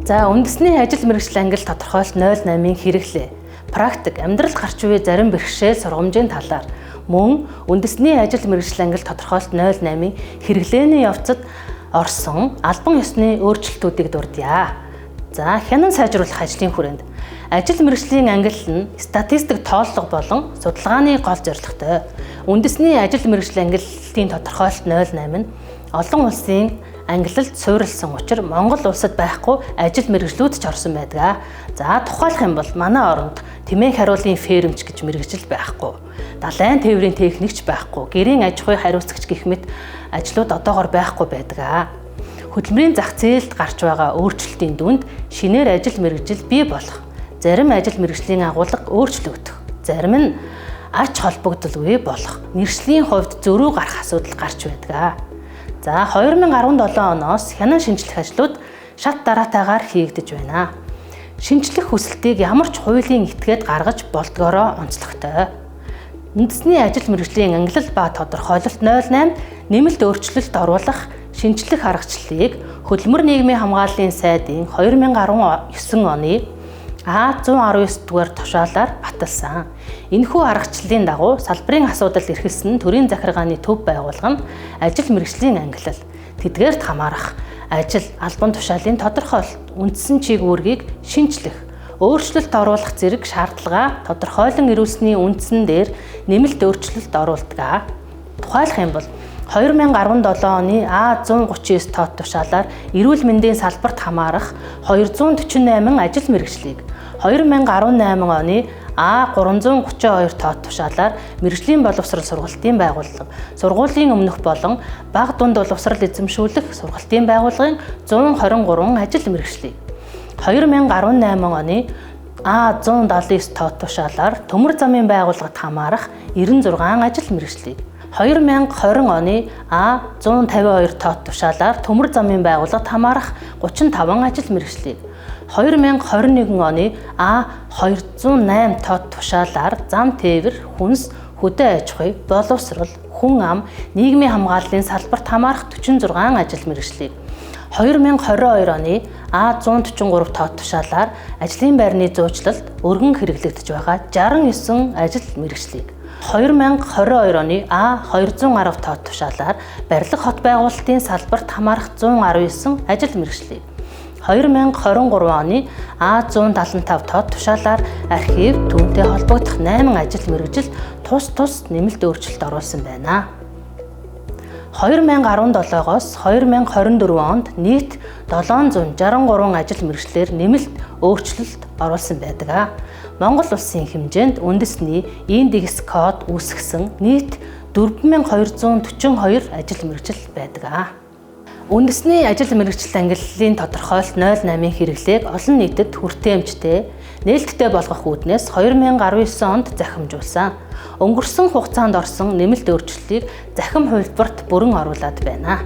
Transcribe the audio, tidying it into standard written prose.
За үндэсний ажил мэргэжил англи тодорхойлолт 08-ийн хэрэглээ. Практик амьдралд гарч буй зарим бэрхшээл сургамжийн талаар мөн үндэсний ажил мэргэжил англи тодорхойлолт 08-ийн хэрэглээний явцад орсон албан ёсны өөрчлөлтүүдийг дурдъя. За хянан сайжруулах ажлын хүрээнд ажил мэргэжлийн англи нь статистик тооллого болон судалгааны гол зорилготой. Үндэсний ажил мэргэжил английн тодорхойлолт 08 нь олон улсын англилд суурилсан учраас Монгол улсад байхгүй ажил мэргэжлүүд ч орсон байдаг. За тухайлах юм бол манай оронд тэмээн хариулын фермч гэж мэргэжил байхгүй. Далайн тээврийн техникч байхгүй. Гэрийн аж ахуй хариуцагч гэх мэт ажлууд одоогоор байхгүй байдаг. Хөдөлмөрийн зах зээлд гарч байгаа өөрчлөлтийн дүнд шинээр ажил мэргэжил бий болох. Зарим ажил мэргэжлийн агуулга өөрчлөгдөх. Зарим нь ач холбогдолгүй болох. Нэршлийн хувьд зөрүү гарах асуудал гарч байдаг. За 2017 оноос хянан шинжлэх ажлууд шат дараатайгаар хийгдэж байна. Шинжлэх хүсэлтийг ямар ч хуулийн этгээд гаргаж болдгоороо онцлогтой. Үндэсний ажил мэргэжлийн англи ба тодорхойлолт 08 нэмэлт өөрчлөлт оруулах шинжлэх аргачлалыг хөдөлмөр нийгмийн хамгааллын сайдын 2019 оны А119 дугаар тушаалаар баталсан. Энэхүү аргачлалын дагуу салбарын асуудал эрхэлсэн төрийн захиргааны төв байгууллага нь ажил мэргэжлийн англи, тэдгээрт хамаарах ажил, албан тушаалын тодорхойлолт, үндсэн чиг үүргийг шинжлэх, өөрчлөлт оруулах зэрэг шаардлага тодорхойлон ирүүлсэний үндсэн дээр нэмэлт өөрчлөлт оруулдаг. Тухайлах юм бол 2017 оны А139 тоод тушаалаар эрүүл мэндийн салбарт хамаарах 248 ажил мэргэжлийг 2018 оны А332 тоод тушаалаар мэргэжлийн боловсрол сургалтын байгууллага, сургуулийн өмнөх болон бага дунд боловсрол эзэмшүүлэх сургалтын байгууллагын 123 ажил мэргэжлийг 2018 оны А179 тоод тушаалаар төмөр замын байгууллагад хамаарах 96 ажил мэргэжлийг 2020 оны А152 тоод тушаалаар төмөр замын байгууллагад хамаарах 35 ажил мэргэжлийг 2021 оны А208 тоод тушаалаар зам тээвэр, хүнс, хөдөө аж ахуй, боловсрол, хүн ам, нийгмийн хамгааллын салбарт хамаарах 46 ажил мэргэжлийг 2022 оны А143 тоод тушаалаар ажлын байрны зуучлалд өргөн хэрэглэгдэж байгаа 69 ажил мэргэжлийг 2022 оны А210 тоод тушаалаар барилга хот байгуулалтын салбарт хамаарах 119 ажил мэргэжлийг 2023 оны А175 тоод тушаалаар архив, түүнтэй холбогдох 8 ажил мэргэжил тус нэмэлт өөрчлөлт оруулсан байна. 2017-оос 2024 онд нийт 763 ажил мэргэжлээр нэмэлт өөрчлөлт оруулсан байдаг. Монгол улсын хэмжээнд үндэсний индекс код үүсгэсэн нийт 4242 ажил мэргэжил байдаг. Үндэсний ажил мэргэжил ангиллын тодорхойлолт 08-ийн хэрэглээг олон нийтэд хүртээмжтэй, нээлттэй болгох үүднээс 2019 онд захимжуулсан. Өнгөрсөн хугацаанд орсон нэмэлт өөрчлөлтийг захим хувилбарт бүрэн оруулад байна.